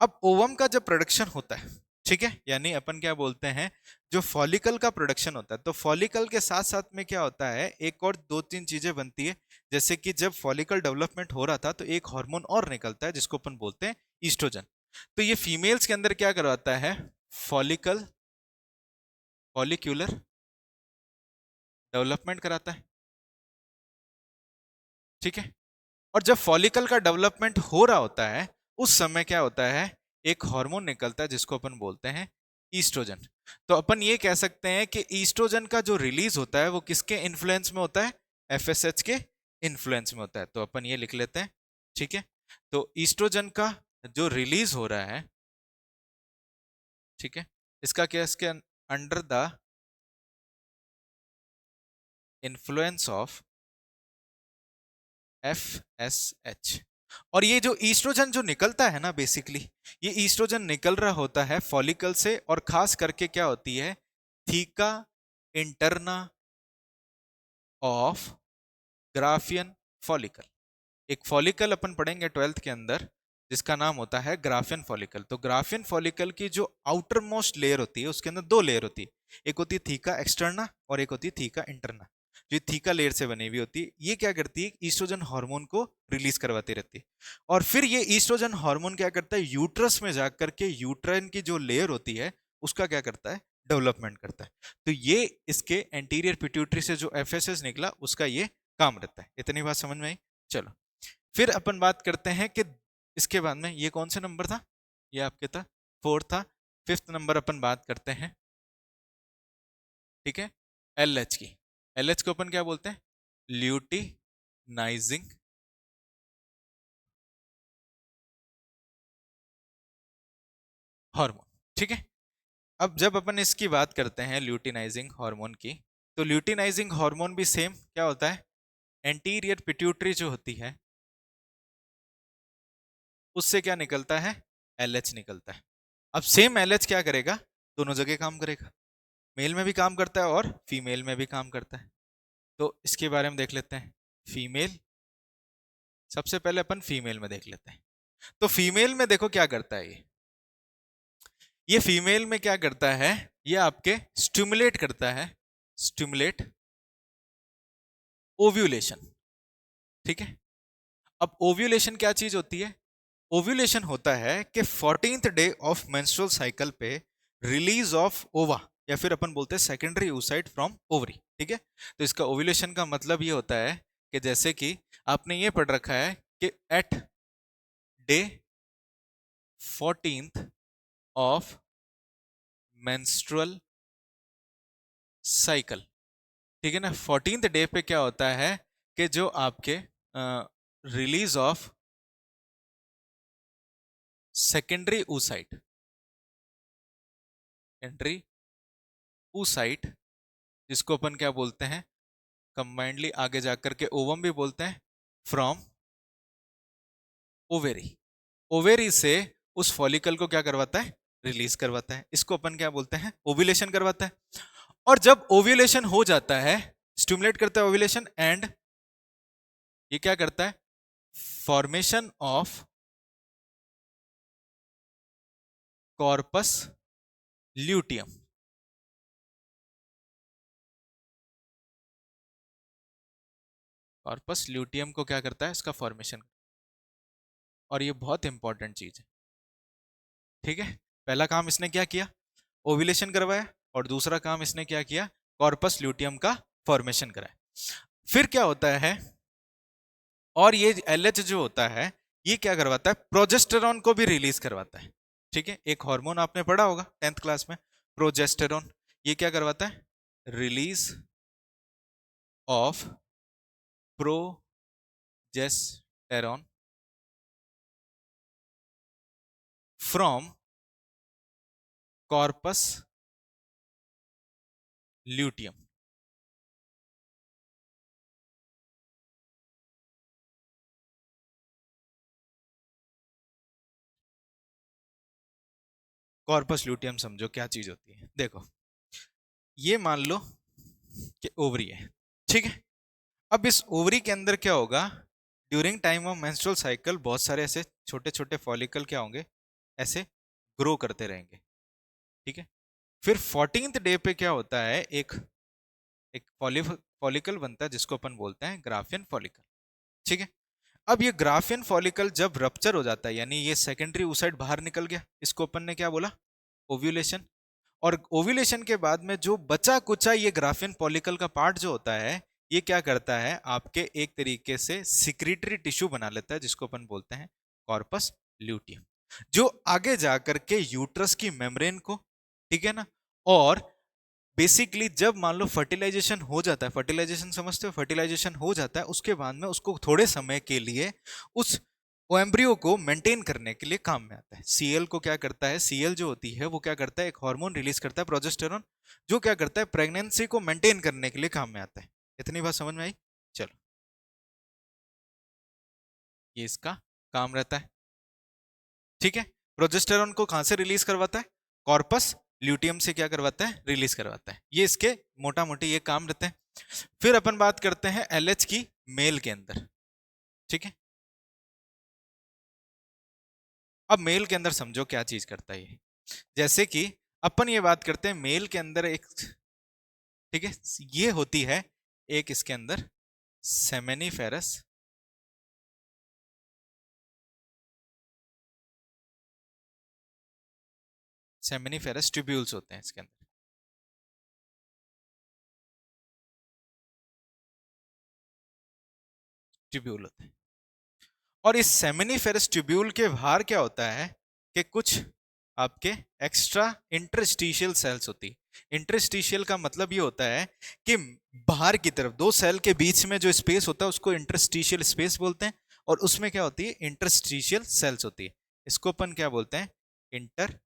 अब ओवम का जब प्रोडक्शन होता है, ठीक है, यानी अपन क्या बोलते हैं, जो फॉलिकल का प्रोडक्शन होता है, तो फॉलिकल के साथ साथ में क्या होता है, एक और दो तीन चीजें बनती है। जैसे कि जब फॉलिकल डेवलपमेंट हो रहा था तो एक हार्मोन और निकलता है जिसको अपन बोलते हैं ईस्ट्रोजन। तो ये फीमेल्स के अंदर क्या करवाता है? फॉलिकल फॉलिक्यूलर डेवलपमेंट कराता है। ठीक है, और जब फॉलिकल का डेवलपमेंट हो रहा होता है उस समय क्या होता है? एक हार्मोन निकलता है जिसको अपन बोलते हैं ईस्ट्रोजन। तो अपन ये कह सकते हैं कि ईस्ट्रोजन का जो रिलीज होता है वो किसके इन्फ्लुएंस में होता है? FSH के इन्फ्लुएंस में होता है। तो अपन ये लिख लेते हैं। ठीक है, तो ईस्ट्रोजन का जो रिलीज हो रहा है, ठीक है, इसका क्या, इसके under the influence of FSH। और ये जो ईस्ट्रोजन जो निकलता है ना, बेसिकली ये ईस्ट्रोजन निकल रहा होता है फॉलिकल से, और खास करके क्या होती है, theca interna of Graafian follicle. एक फॉलिकल अपन पढ़ेंगे 12th के अंदर जिसका नाम होता है ग्राफियन फॉलिकल। तो ग्राफियन फॉलिकल की जो आउटर मोस्ट लेयर होती है उसके अंदर दो लेयर होती है, एक होती है थीका एक्सटर्ना और एक होती है थीका इंटरना। जो थीका लेयर से बनी हुई होती है ये क्या करती है, ईस्ट्रोजन हार्मोन को रिलीज करवाती रहती है। और फिर ये ईस्ट्रोजन हार्मोन क्या करता है, यूट्रस में जाकर के यूट्राइन की जो लेयर होती है उसका क्या करता है, डेवलपमेंट करता है। तो ये इसके एंटीरियर पिट्यूटरी से जो एफएसएस निकला उसका ये काम रहता है। इतनी बात समझ में आई। चलो फिर अपन बात करते हैं कि इसके बाद में ये कौन सा नंबर था, ये आपके था 4 था। 5th नंबर अपन बात करते हैं, ठीक है, एलएच की। एलएच को अपन क्या बोलते हैं, ल्यूटिनाइजिंग हार्मोन। ठीक है, अब जब अपन इसकी बात करते हैं ल्यूटिनाइजिंग हार्मोन की, तो ल्यूटिनाइजिंग हार्मोन भी सेम क्या होता है, एंटीरियर पिट्यूटरी जो होती है उससे क्या निकलता है, एलएच निकलता है। अब सेम एलएच क्या करेगा, दोनों जगह काम करेगा, मेल में भी काम करता है और फीमेल में भी काम करता है। तो इसके बारे में देख लेते हैं, फीमेल, सबसे पहले अपन फीमेल में देख लेते हैं। तो फीमेल में देखो क्या करता है, ये फीमेल में क्या करता है, ये आपके स्टिमुलेट करता है, स्टिमुलेट ओव्यूलेशन। ठीक है, अब ओव्यूलेशन क्या चीज होती है, ओव्यूलेशन होता है कि 14th day of menstrual cycle पे रिलीज ऑफ ओवा, या फिर अपन बोलते हैं सेकेंडरी oocyte फ्रॉम ओवरी। ठीक है, तो इसका ओव्यूलेशन का मतलब ये होता है कि जैसे कि आपने ये पढ़ रखा है कि at day 14th of menstrual cycle, ठीक है ना, 14th डे पे क्या होता है कि जो आपके release of secondary oocyte, secondary oocyte जिसको अपन क्या बोलते हैं, कंबाइंडली आगे जाकर के ओवम भी बोलते हैं, फ्रॉम ओवेरी। ओवेरी से उस फॉलिकल को क्या करवाता है, रिलीज करवाता है, इसको अपन क्या बोलते हैं, ओव्यूलेशन करवाता है। और जब ओव्यूलेशन हो जाता है, स्टिमुलेट करता है ओव्यूलेशन, एंड ये क्या करता है, formation of corpus luteum. Corpus luteum को क्या करता है, इसका फॉर्मेशन। और ये बहुत इंपॉर्टेंट चीज है। ठीक है, पहला काम इसने क्या किया, ओव्यूलेशन करवाया, और दूसरा काम इसने क्या किया, कॉर्पस ल्यूटियम का फॉर्मेशन कराया। फिर क्या होता है, और ये एलएच जो होता है ये क्या करवाता है, प्रोजेस्टेरॉन को भी रिलीज करवाता है। ठीक है, एक हार्मोन आपने पढ़ा होगा 10th क्लास में, प्रोजेस्टेरॉन, ये क्या करवाता है, release of progesterone from corpus luteum. Corpus luteum समझो क्या चीज होती है, देखो ये मान लो कि ओवरी है। ठीक है, अब इस ओवरी के अंदर क्या होगा, during time of menstrual cycle बहुत सारे ऐसे छोटे छोटे फॉलिकल क्या होंगे, ऐसे ग्रो करते रहेंगे। ठीक है, फिर 14th डे पे क्या होता है, एक एक फॉलिकल बनता है जिसको अपन बोलते हैं ग्राफियन फॉलिकल। ठीक है, अब ये ग्राफियन फॉलिकल जब रप्चर हो जाता है, यानी ये सेकेंडरी oocyte बाहर निकल गया, इसको अपन ने क्या बोला, ओव्यूलेशन। और ओव्यूलेशन के बाद में जो बचा कुचा ये ग्राफियन फॉलिकल का पार्ट जो होता है, ये क्या करता है, आपके एक तरीके से सिक्रीटरी टिश्यू बना लेता है जिसको अपन बोलते हैं कॉर्पस ल्यूटियम, जो आगे जाकर के यूट्रस की मेम्ब्रेन को, ठीक है ना, और बेसिकली जब मान लो फर्टिलाइजेशन हो जाता है, फर्टिलाइजेशन समझते हो, फर्टिलाइजेशन हो जाता है उसके बाद में उसको थोड़े समय के लिए उस एम्ब्रियो को मेंटेन करने के लिए काम में आता है। सीएल को क्या करता है, सीएल जो होती है वो क्या करता है, एक हार्मोन रिलीज करता है प्रोजेस्टेरॉन, जो क्या करता है, प्रेगनेंसी को मेंटेन करने के लिए काम में आता है। इतनी बात समझ में आई। चलो ये इसका काम रहता है। ठीक है, प्रोजेस्टेरॉन को कहां से रिलीज करवाता है? कॉर्पस ल्यूटियम से क्या करवाता है? रिलीज करवाता है। ये इसके मोटा मोटी ये काम रहते हैं। फिर अपन बात करते हैं एलएच की मेल के अंदर। ठीक है, अब मेल के अंदर समझो क्या चीज करता है ये। जैसे कि अपन ये बात करते हैं मेल के अंदर एक, ठीक है, ये होती है एक इसके अंदर सेमेनिफेरस सेमेनिफेरस ट्यूब्यूल्स होते हैं इसके अंदर, ट्यूब्यूल होते हैं। और इस सेमिनिफेरस ट्यूब्यूल के बाहर क्या होता है कि कुछ आपके एक्स्ट्रा इंटरस्टिशियल सेल्स होती है। इंटरस्टिशियल का मतलब ये होता है कि बाहर की तरफ दो सेल के बीच में जो स्पेस होता है उसको इंटरस्टिशियल स्पेस बोलते हैं, और उसमें क्या होती है? इंटरस्टिशियल सेल्स होती है। इसको अपन क्या बोलते हैं? इंटरस्टिशियल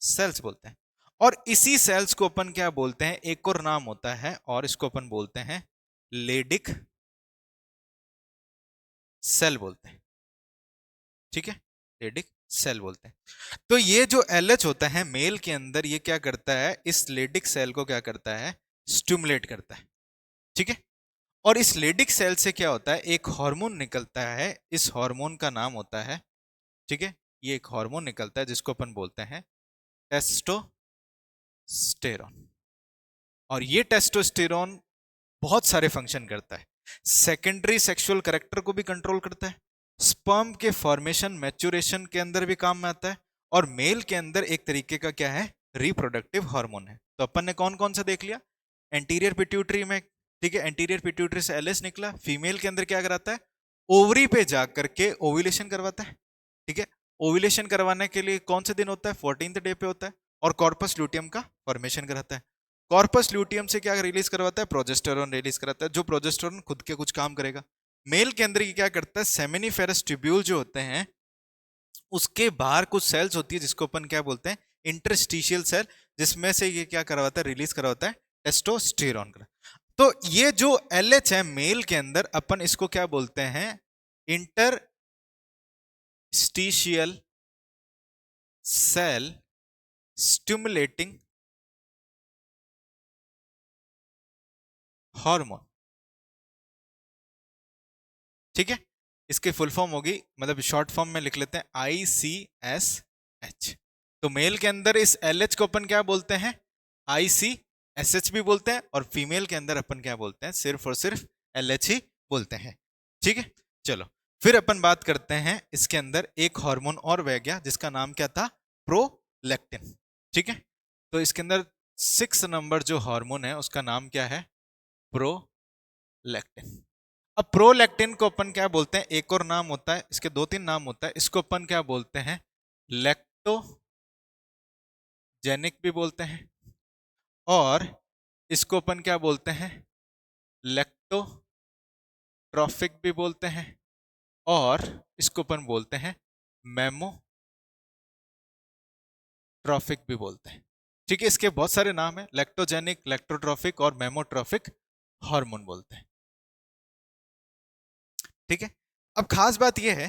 सेल्स बोलते हैं। और इसी सेल्स को अपन क्या बोलते हैं? एक और नाम होता है, और इसको अपन बोलते हैं लेडिक सेल बोलते हैं। ठीक है, लेडिक सेल बोलते हैं। तो ये जो एलएच होता है मेल के अंदर, ये क्या करता है? इस लेडिक सेल को क्या करता है? स्टिमुलेट करता है। ठीक है, और इस लेडिक सेल से क्या होता है? एक हार्मोन निकलता है। इस हार्मोन का नाम होता है, ठीक है, ये एक हार्मोन निकलता है जिसको अपन बोलते हैं टेस्टोस्टेरोन। और ये टेस्टोस्टेरोन बहुत सारे फंक्शन करता है। सेकेंडरी सेक्सुअल कैरेक्टर को भी कंट्रोल करता है, स्पर्म के फॉर्मेशन मैच्योरेशन के अंदर भी काम में आता है, और मेल के अंदर एक तरीके का क्या है? रिप्रोडक्टिव हार्मोन है। तो अपन ने कौन कौन सा देख लिया? एंटीरियर पिट्यूटरी में, ठीक है, एंटीरियर पिट्यूटरी से एलएच निकला। फीमेल के अंदर क्या कराता है? ओवरी पे जाकर के ओव्यूलेशन करवाता है। ठीक है, ओव्यूलेशन करवाने के लिए कौन से दिन होता है? 14th डे पे होता है। और कॉर्पस ल्यूटियम का फॉर्मेशन कराता है। कॉर्पस ल्यूटियम से क्या रिलीज करवाता है? प्रोजेस्टेरोन रिलीज कराता है, जो प्रोजेस्टेरोन खुद के कुछ काम करेगा। मेल के अंदर क्या करता है? सेमिनिफेरस ट्यूब्यूल जो होते हैं उसके बाहर कुछ सेल्स होती है जिसको अपन क्या बोलते हैं? इंटरस्टिशियल सेल, जिसमें से ये क्या करवाता है? रिलीज करवाता है टेस्टोस्टेरोन। तो ये जो एलएच है मेल के अंदर, अपन इसको क्या बोलते हैं? Interstitial cell stimulating hormone. ठीक है, इसकी फुल फॉर्म होगी, मतलब शॉर्ट फॉर्म में लिख लेते हैं, ICSH। तो मेल के अंदर इस LH को अपन क्या बोलते हैं? ICSH भी बोलते हैं, और फीमेल के अंदर अपन क्या बोलते हैं? सिर्फ और सिर्फ LH ही बोलते हैं। ठीक है, चलो फिर अपन बात करते हैं इसके अंदर एक हार्मोन और बह गया जिसका नाम क्या था? प्रोलैक्टिन। ठीक है, तो इसके अंदर 6 नंबर जो हार्मोन है उसका नाम क्या है? प्रोलैक्टिन। अब प्रोलैक्टिन को अपन क्या बोलते हैं? एक और नाम होता है इसके, दो तीन नाम होता है। इसको अपन क्या बोलते हैं? लैक्टोजेनिक भी बोलते हैं, और इसको अपन क्या बोलते हैं? लैक्टोट्रॉफिक भी बोलते हैं, और इसको अपन बोलते हैं मेमोट्रॉफिक भी बोलते हैं। ठीक है, इसके बहुत सारे नाम है, लैक्टोजेनिक, लैक्टोट्रॉफिक और मेमोट्रॉफिक हार्मोन बोलते हैं। ठीक है, अब खास बात यह है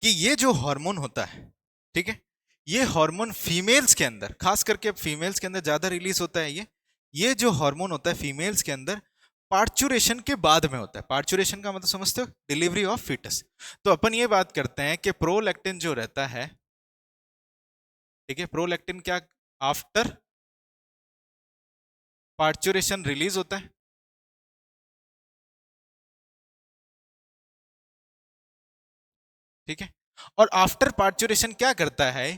कि ये जो हार्मोन होता है, ठीक है, ये हार्मोन फीमेल्स के अंदर, खास करके फीमेल्स के अंदर ज्यादा रिलीज होता है। ये जो हार्मोन होता है फीमेल्स के अंदर पार्चुरेशन के बाद में होता है। पार्चुरेशन का मतलब समझते हो? Delivery of fetus. तो अपन ये बात करते हैं कि प्रोलैक्टिन जो रहता है, ठीक है, प्रोलैक्टिन क्या आफ्टर पार्चुरेशन रिलीज होता है। ठीक है, और आफ्टर पार्चुरेशन क्या करता है?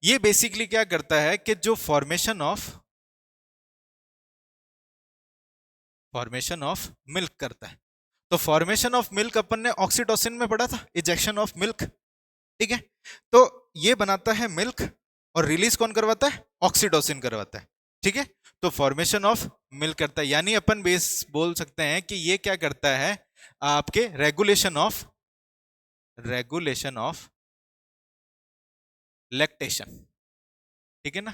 ये बेसिकली क्या करता है कि जो फॉर्मेशन ऑफ मिल्क करता है। तो फॉर्मेशन ऑफ मिल्क अपन ने ऑक्सीटोसिन में पढ़ा था, इजेक्शन ऑफ मिल्क। ठीक है, तो ये बनाता है मिल्क, और रिलीज कौन करवाता है? ऑक्सीटोसिन करवाता है। ठीक है, तो फॉर्मेशन ऑफ मिल्क करता है, यानी अपन बेस बोल सकते हैं कि ये क्या करता है? आपके रेगुलेशन ऑफ लैक्टेशन। ठीक है ना,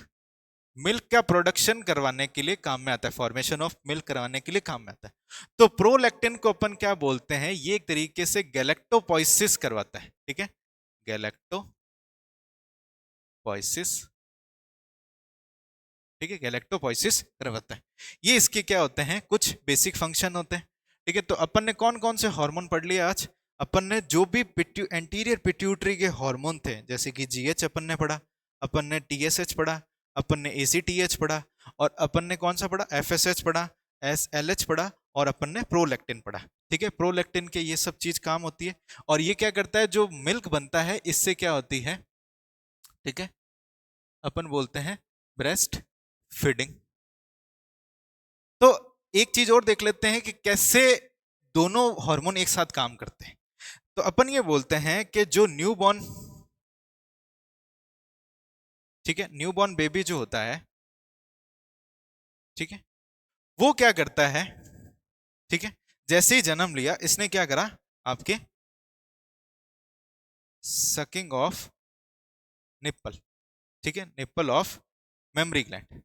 मिल्क का प्रोडक्शन करवाने के लिए काम में आता है, फॉर्मेशन ऑफ मिल्क करवाने के लिए काम में आता है। तो प्रोलैक्टिन को अपन क्या बोलते हैं, ये एक तरीके से गैलेक्टोपोइसिस करवाता है, ठीक है, गैलेक्टोपोइसिस, ठीक है, गैलेक्टोपोइसिस करवाता है। ये इसके क्या होते हैं, कुछ बेसिक फंक्शन होते हैं, ठीक है। तो अपन ने कौन कौन से हार्मोन पढ़ लिए आज, अपन ने जो भी एंटीरियर पिट्यूटरी के हार्मोन थे, जैसे कि जीएच अपन ने पढ़ा, अपन ने टीएसएच पढ़ा, अपन ने एसीटीएच पढ़ा, और अपन ने कौन सा पढ़ा, एफएसएच पढ़ा, एसएलएच पढ़ा, और अपन ने प्रोलैक्टिन पढ़ा, ठीक है। प्रोलैक्टिन के ये सब चीज काम होती है, और ये क्या करता है, जो मिल्क बनता है इससे क्या होती है, ठीक है, अपन बोलते हैं ब्रेस्ट फीडिंग। तो एक चीज और देख लेते हैं कि कैसे दोनों हार्मोन एक साथ काम करते हैं। तो अपन ये बोलते हैं कि जो न्यूबॉर्न, ठीक है, न्यूबॉर्न बेबी जो होता है, ठीक है, वो क्या करता है, ठीक है, जैसे ही जन्म लिया इसने क्या करा, आपके सकिंग ऑफ निप्पल, ठीक है, निप्पल ऑफ मेमरी ग्लैंड।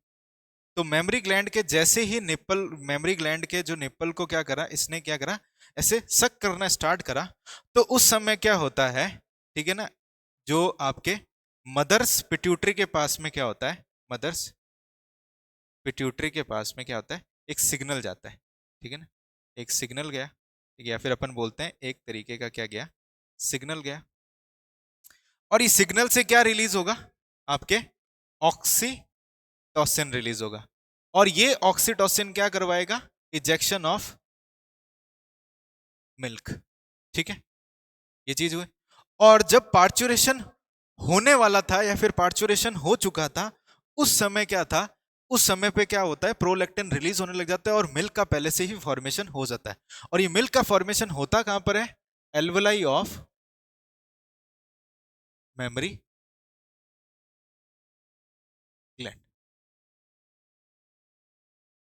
तो मेमरी ग्लैंड के जैसे ही निप्पल, मेमरी ग्लैंड के जो निप्पल को क्या करा, इसने क्या करा, ऐसे सक करना स्टार्ट करा। तो उस समय क्या होता है, ठीक है ना, जो आपके मदर्स पिट्यूटरी के पास में क्या होता है, मदर्स पिट्यूटरी के पास में क्या होता है, एक सिग्नल जाता है, ठीक है ना, एक सिग्नल गया, ठीक है, या फिर अपन बोलते हैं एक तरीके का क्या गया, सिग्नल गया। और इस सिग्नल से क्या रिलीज होगा, आपके ऑक्सीटोसिन रिलीज होगा, और ये ऑक्सीटोसिन क्या करवाएगा, इजेक्शन ऑफ मिल्क, ठीक है, ये चीज हुई। और जब पार्चुरेशन होने वाला था या फिर पार्चुरेशन हो चुका था, उस समय क्या था, उस समय पे क्या होता है, प्रोलैक्टिन रिलीज होने लग जाता है और मिल्क का पहले से ही फॉर्मेशन हो जाता है। और ये मिल्क का फॉर्मेशन होता कहां पर है, एल्वलाई ऑफ मेमरी ग्लैंड,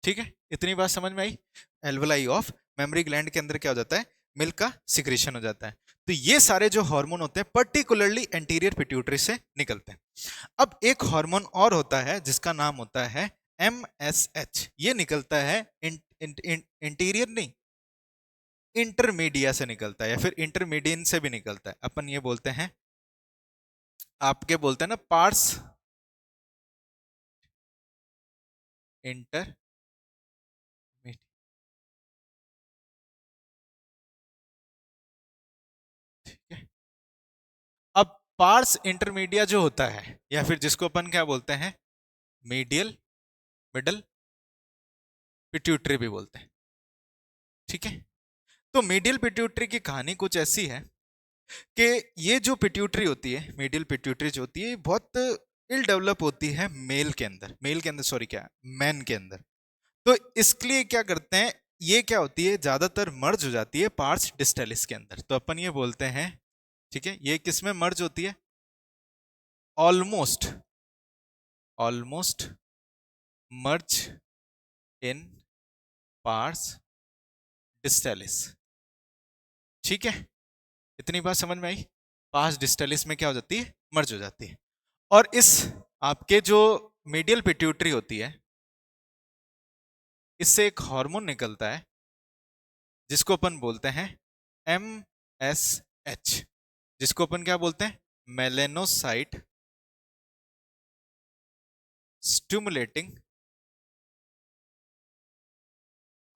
ठीक है, इतनी बात समझ में आई। एल्वलाई ऑफ मेमरी ग्लैंड के अंदर क्या हो जाता है, मिल्क का सिक्रेशन हो जाता है। तो ये सारे जो हार्मोन होते हैं पर्टिकुलरली एंटीरियर पिट्यूटरी से निकलते हैं। अब एक हार्मोन और होता है जिसका नाम होता है MSH, ये निकलता है इंटीरियर नहीं, इंटरमीडिया से निकलता है, या फिर इंटरमीडियन से भी निकलता है। अपन ये बोलते हैं, आपके बोलते हैं ना, पार्स इंटर, ठीक है। अब पार्स इंटरमीडिया जो होता है, या फिर जिसको अपन क्या बोलते हैं, मीडियल मिडल पिट्यूटरी भी बोलते हैं, ठीक है। तो मीडियल पिट्यूटरी की कहानी कुछ ऐसी है कि ये जो पिट्यूटरी होती है, मीडियल पिट्यूटरी जो होती है, बहुत इल डेवलप होती है मेल के अंदर, मेल के अंदर सॉरी क्या, मैन के अंदर। तो इसके लिए क्या करते हैं, ये क्या होती है, ज्यादातर मर्ज हो जाती है पार्स डिस्टेलिस के अंदर। तो अपन ये बोलते हैं, ठीक है, ये किस में मर्ज होती है, ऑलमोस्ट, ऑलमोस्ट मर्ज इन पार्स डिस्टेलिस, ठीक है, इतनी बात समझ में आई। पार्स डिस्टेलिस में क्या हो जाती है, मर्ज हो जाती है। और इस आपके जो मीडियल पिट्यूटरी होती है, इससे एक हार्मोन निकलता है जिसको अपन बोलते हैं MSH, जिसको अपन क्या बोलते हैं, मेलेनोसाइट स्टिमुलेटिंग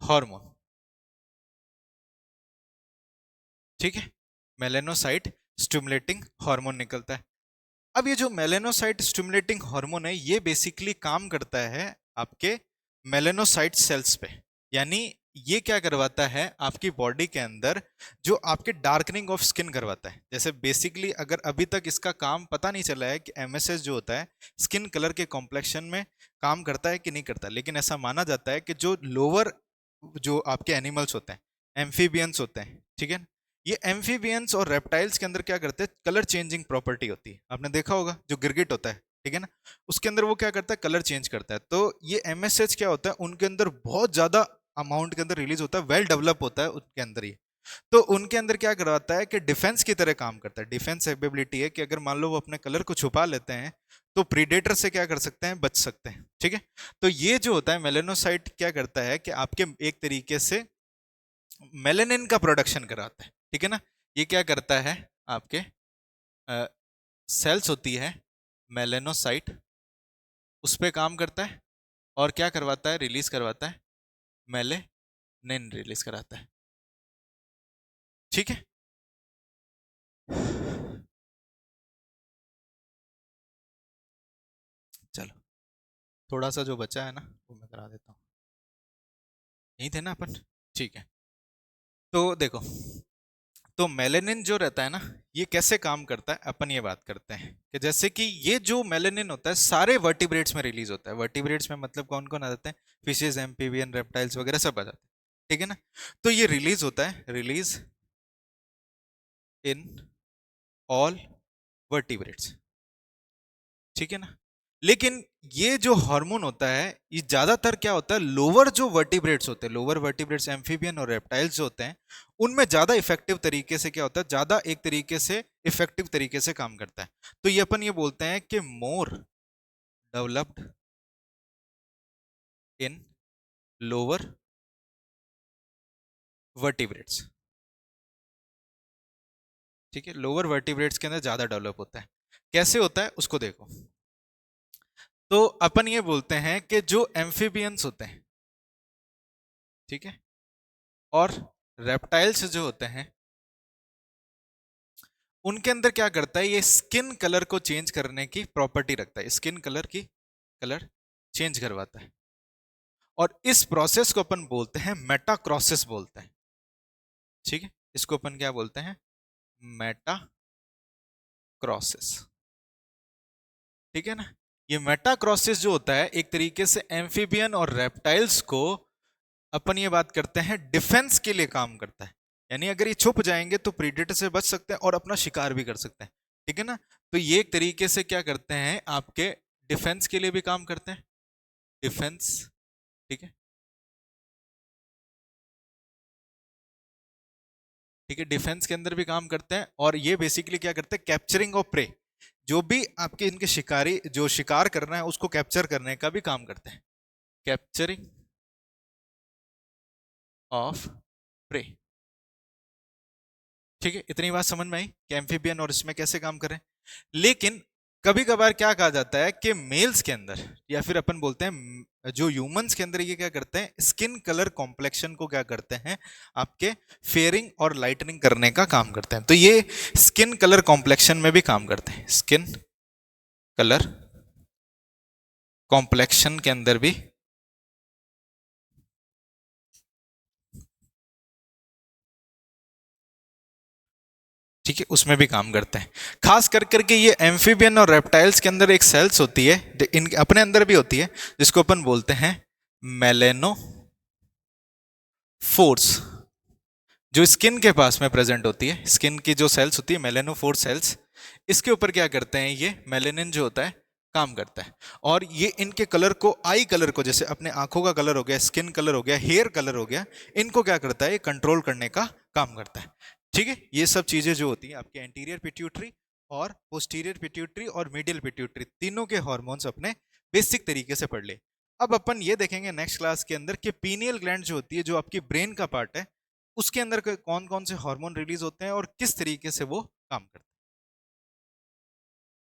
हार्मोन, ठीक है, मेलेनोसाइट स्टिमुलेटिंग हार्मोन निकलता है। अब ये जो मेलेनोसाइट स्टिमुलेटिंग हार्मोन है, ये बेसिकली काम करता है आपके मेलेनोसाइट सेल्स पे। यानी ये क्या करवाता है, आपकी बॉडी के अंदर जो आपके डार्कनिंग ऑफ स्किन करवाता है। जैसे बेसिकली अगर अभी तक इसका काम पता नहीं चला है कि MSH जो होता है स्किन कलर के कॉम्प्लेक्शन में काम करता है कि नहीं करता, लेकिन ऐसा माना जाता है कि जो लोअर जो आपके एनिमल्स होते हैं, एम्फीबियंस होते हैं, ठीक है, ये एम्फीबियंस और रेप्टाइल्स के अंदर क्या करते हैं, कलर चेंजिंग प्रॉपर्टी होती है। आपने देखा होगा जो गिरगिट होता है, ठीक है ना, उसके अंदर वो क्या करता है, कलर चेंज करता है। तो ये MSH क्या होता है, उनके अंदर बहुत ज्यादा अमाउंट के अंदर रिलीज होता है, वेल डेवलप होता है उनके अंदर ये। तो उनके अंदर क्या करवाता है कि डिफेंस की तरह काम करता है, डिफेंस एबिलिटी है कि अगर मान लो वो अपने कलर को छुपा लेते हैं तो प्रीडेटर से क्या कर सकते हैं, बच सकते हैं। ठीक है, तो ये जो होता है मेलेनोसाइट क्या करता है कि आपके एक तरीके से मेलेनिन का प्रोडक्शन कराता है। ठीक है ना, ये क्या करता है, आपके सेल्स होती है मेलेनोसाइट, उस पर काम करता है और क्या करवाता है, रिलीज करवाता है, मेलेनिन रिलीज कराता है। ठीक है, चलो थोड़ा सा जो बचा है ना वो मैं करा देता हूँ। यहीं थे ना अपन, ठीक है। तो देखो, तो मेलेनिन जो रहता है ना, ये कैसे काम करता है अपन ये बात करते हैं कि जैसे कि ये जो मेलेनिन होता है सारे वर्टिब्रेट्स में रिलीज होता है। वर्टिब्रेट्स में मतलब कौन कौन आ जाते हैं, फिशेज, एम्फीबियन, रेप्टाइल्स वगैरह सब आ जाते हैं। ठीक है ना, तो ये रिलीज होता है, रिलीज इन ऑल वर्टिब्रेट्स। ठीक है ना, लेकिन ये जो हार्मोन होता है ये ज्यादातर क्या होता है, लोअर जो वर्टिब्रेट्स होते हैं, लोअर वर्टिब्रेट्स एम्फीबियन और रेप्टाइल्स जो होते हैं उनमें ज्यादा इफेक्टिव तरीके से क्या होता है, ज्यादा एक तरीके से इफेक्टिव तरीके से काम करता है। तो ये अपन ये बोलते हैं कि more developed in lower vertebrates. ठीक है, लोअर वर्टिब्रेट्स के अंदर ज्यादा डेवलप होता है। कैसे होता है उसको देखो, तो अपन ये बोलते हैं कि जो एम्फीबियंस होते हैं, ठीक है, और रेप्टाइल्स जो होते हैं उनके अंदर क्या करता है, ये स्किन कलर को चेंज करने की प्रॉपर्टी रखता है, स्किन कलर की कलर चेंज करवाता है। और इस प्रोसेस को अपन बोलते हैं मेटाक्रॉसिस बोलते हैं। ठीक है, इसको अपन क्या बोलते हैं, मेटाक्रॉसिस। ठीक है ना, ये मेटाक्रॉसिस जो होता है एक तरीके से एम्फीबियन और रेप्टाइल्स को अपन ये बात करते हैं डिफेंस के लिए काम करता है। यानी अगर ये छुप जाएंगे तो प्रीडेटर से बच सकते हैं और अपना शिकार भी कर सकते हैं। ठीक है ना, तो ये एक तरीके से क्या करते हैं, आपके डिफेंस के लिए भी काम करते हैं, डिफेंस। ठीक है, ठीक है, डिफेंस के अंदर भी काम करते हैं और ये बेसिकली क्या करते हैं, कैप्चरिंग ऑफ प्रे, जो भी आपके इनके शिकारी जो शिकार करना है उसको कैप्चर करने का भी काम करते हैं, कैप्चरिंग ऑफ प्रे। ठीक है, इतनी बात समझ में आई कि एम्फीबियन और इसमें कैसे काम करें। लेकिन कभी कभार क्या कहा जाता है कि मेल्स के अंदर या फिर अपन बोलते हैं जो ह्यूमंस के अंदर ये क्या करते हैं, स्किन कलर कॉम्प्लेक्शन को क्या करते हैं, आपके फेयरिंग और लाइटनिंग करने का काम करते हैं। तो ये स्किन कलर कॉम्प्लेक्शन में भी काम करते हैं, स्किन कलर कॉम्प्लेक्शन के अंदर भी, ठीक है, उसमें भी काम करते हैं। खास कर करके ये एम्फीबियन और रेप्टाइल्स के अंदर एक सेल्स होती है, इन अपने अंदर भी होती है, जिसको अपन बोलते हैं मेलेनो फोर्स, जो स्किन के पास में प्रेजेंट होती है। स्किन की जो सेल्स होती है मेलेनोफोर सेल्स, इसके ऊपर क्या करते हैं, ये मेलेनिन जो होता है काम करता है। और ये इनके कलर को, आई कलर को, जैसे अपने आंखों का कलर हो गया, स्किन कलर हो गया, हेयर कलर हो गया, इनको क्या करता है, ये कंट्रोल करने का काम करता है। ठीक है, ये सब चीजें जो होती है आपके एंटीरियर पिट्यूटरी और पोस्टीरियर पिट्यूटरी और मीडियल पिट्यूटरी, तीनों के हॉर्मोन्स अपने बेसिक तरीके से पढ़ ले। अब अपन ये देखेंगे नेक्स्ट क्लास के अंदर कि पीनियल ग्लैंड जो होती है, जो आपकी ब्रेन का पार्ट है, उसके अंदर कौन कौन से हार्मोन रिलीज होते हैं और किस तरीके से वो काम करते हैं।